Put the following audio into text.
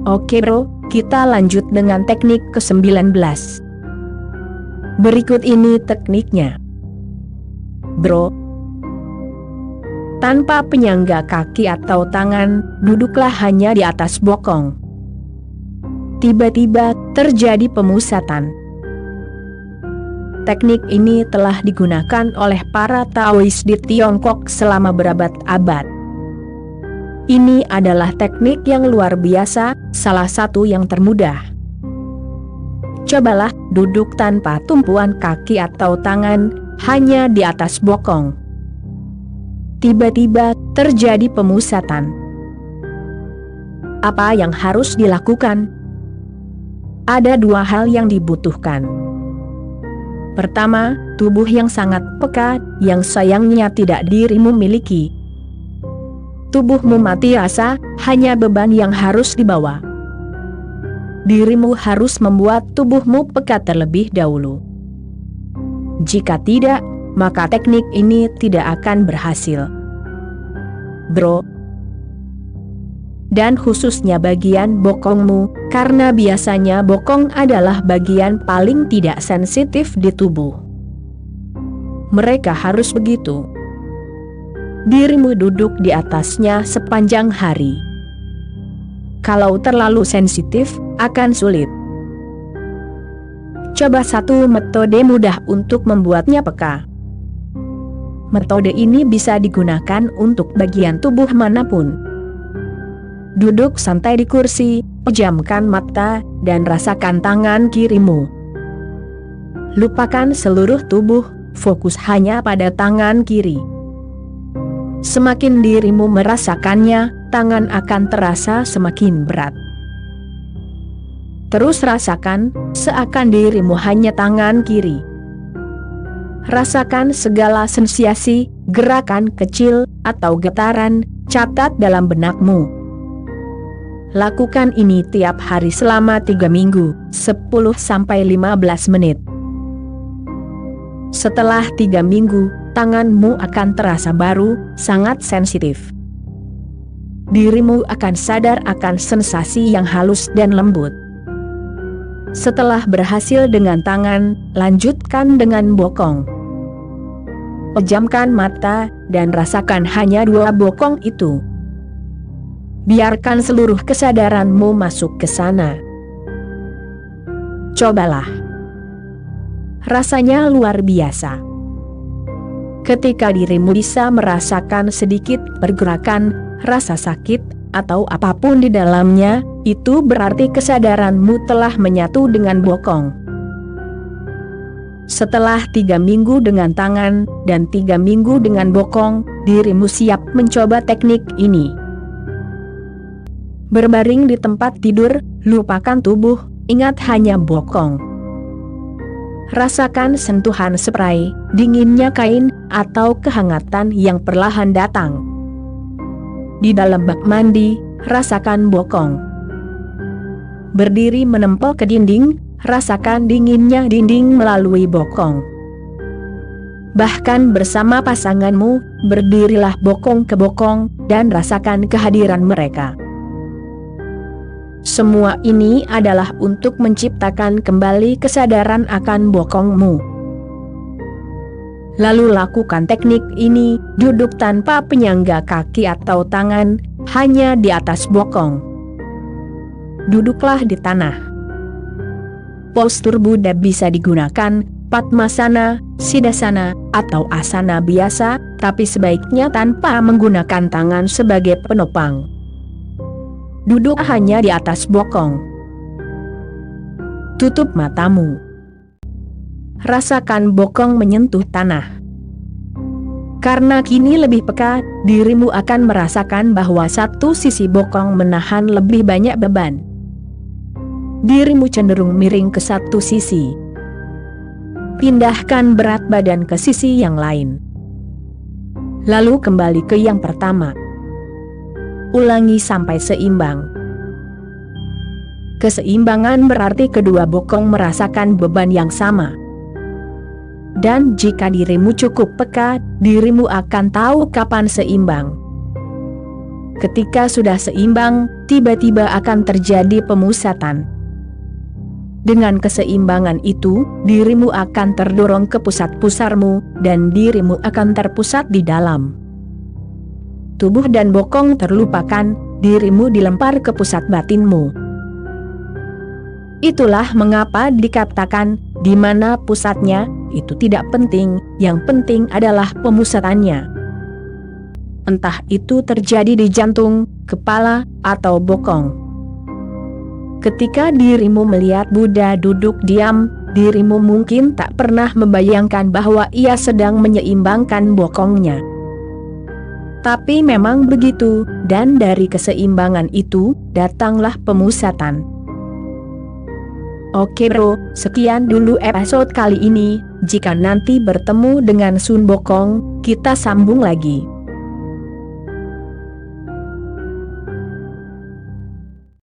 Oke bro, kita lanjut dengan teknik ke-19. Berikut ini tekniknya. Bro, tanpa penyangga kaki atau tangan, duduklah hanya di atas bokong. Tiba-tiba terjadi pemusatan. Teknik ini telah digunakan oleh para Taois di Tiongkok selama berabad-abad. Ini adalah teknik yang luar biasa, salah satu yang termudah. Cobalah duduk tanpa tumpuan kaki atau tangan, hanya di atas bokong. Tiba-tiba terjadi pemusatan. Apa yang harus dilakukan? Ada dua hal yang dibutuhkan. Pertama, tubuh yang sangat peka, yang sayangnya tidak dirimu miliki. Tubuhmu mati rasa, hanya beban yang harus dibawa. Dirimu harus membuat tubuhmu peka terlebih dahulu. Jika tidak, maka teknik ini tidak akan berhasil. Bro, dan khususnya bagian bokongmu, karena biasanya bokong adalah bagian paling tidak sensitif di tubuh. Mereka harus begitu. Dirimu duduk di atasnya sepanjang hari. Kalau terlalu sensitif, akan sulit. Coba satu metode mudah untuk membuatnya peka. Metode ini bisa digunakan untuk bagian tubuh manapun. Duduk santai di kursi, pejamkan mata, dan rasakan tangan kirimu. Lupakan seluruh tubuh, fokus hanya pada tangan kiri. Semakin dirimu merasakannya, tangan akan terasa semakin berat. Terus rasakan, seakan dirimu hanya tangan kiri. Rasakan segala sensasi, gerakan kecil, atau getaran, catat dalam benakmu. Lakukan ini tiap hari selama 3 minggu, 10-15 menit. Setelah 3 minggu, tanganmu akan terasa baru, sangat sensitif. Dirimu akan sadar akan sensasi yang halus dan lembut. Setelah berhasil dengan tangan, lanjutkan dengan bokong. Pejamkan mata, dan rasakan hanya 2 bokong itu. Biarkan seluruh kesadaranmu masuk ke sana. Cobalah. Rasanya luar biasa. Ketika dirimu bisa merasakan sedikit pergerakan, rasa sakit, atau apapun di dalamnya, itu berarti kesadaranmu telah menyatu dengan bokong. Setelah 3 minggu dengan tangan, dan 3 minggu dengan bokong, dirimu siap mencoba teknik ini. Berbaring di tempat tidur, lupakan tubuh, ingat hanya bokong. Rasakan sentuhan spray, dinginnya kain, atau kehangatan yang perlahan datang. Di dalam bak mandi, rasakan bokong. Berdiri menempel ke dinding, rasakan dinginnya dinding melalui bokong. Bahkan bersama pasanganmu, berdirilah bokong ke bokong, dan rasakan kehadiran mereka. Semua ini adalah untuk menciptakan kembali kesadaran akan bokongmu. Lalu lakukan teknik ini, duduk tanpa penyangga kaki atau tangan, hanya di atas bokong. Duduklah di tanah. Postur Buddha bisa digunakan, Padmasana, Siddhasana, atau asana biasa, tapi sebaiknya tanpa menggunakan tangan sebagai penopang. Duduk hanya di atas bokong. Tutup matamu. Rasakan bokong menyentuh tanah. Karena kini lebih peka, dirimu akan merasakan bahwa satu sisi bokong menahan lebih banyak beban. Dirimu cenderung miring ke satu sisi. Pindahkan berat badan ke sisi yang lain. Lalu kembali ke yang pertama. Ulangi sampai seimbang. Keseimbangan berarti kedua bokong merasakan beban yang sama. Dan jika dirimu cukup peka, dirimu akan tahu kapan seimbang. Ketika sudah seimbang, tiba-tiba akan terjadi pemusatan. Dengan keseimbangan itu, dirimu akan terdorong ke pusat pusarmu, dan dirimu akan terpusat di dalam. Tubuh dan bokong terlupakan, dirimu dilempar ke pusat batinmu. Itulah mengapa dikatakan, di mana pusatnya, itu tidak penting, yang penting adalah pemusatannya. Entah itu terjadi di jantung, kepala, atau bokong. Ketika dirimu melihat Buddha duduk diam, dirimu mungkin tak pernah membayangkan bahwa ia sedang menyeimbangkan bokongnya. Tapi memang begitu, dan dari keseimbangan itu, datanglah pemusatan. Oke bro, sekian dulu episode kali ini. Jika nanti bertemu dengan Sun Bokong, kita sambung lagi.